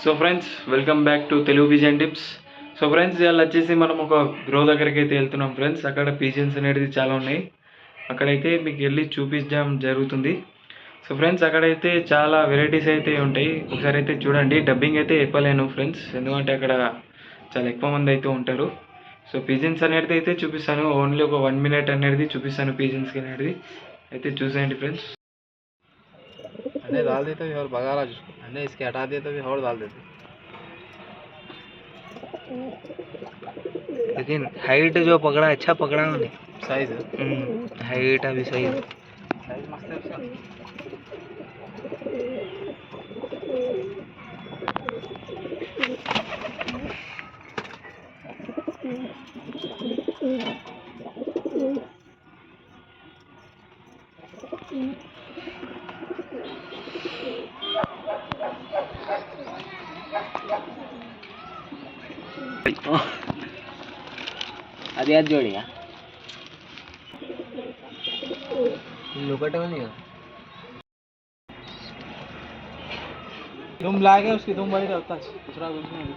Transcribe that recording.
So friends, welcome back to Telugu pigeon tips. So friends, ఇవాళ వచ్చేసి మనం ఒక గ్రో దగ్గరికి అయితే వెళ్తున్నాం ఫ్రెండ్స్. అక్కడ పిజన్స్ అనేది చాలా ఉన్నాయి. అక్కడైతే మీకు వెళ్ళి చూపించడం జరుగుతుంది. సో ఫ్రెండ్స్, అక్కడైతే చాలా వెరైటీస్ అయితే ఉంటాయి. ఒకసారి అయితే చూడండి. డబ్బింగ్ అయితే చెప్పలేను ఫ్రెండ్స్, ఎందుకంటే అక్కడ చాలా ఎక్కువ మంది అయితే ఉంటారు. సో పిజన్స్ అనేది అయితే చూపిస్తాను. ఓన్లీ ఒక 1 minute అనేది చూపిస్తాను పిజన్స్కి అనేది. అయితే చూసేయండి ఫ్రెండ్స్. अन्य डाल देते भी और बघारा जिसको अन्य इसके हटा देते भी और डाल देते। लेकिन हाइट जो पकड़ा अच्छा पकड़ा उन्हें। साइज हाइट अभी सही है। साइज मस्त है उसका। అది అది जोड़िया लुकट में नहीं तुम लागे उसकी तुम बड़ी रहता दूसरा कुछ नहीं।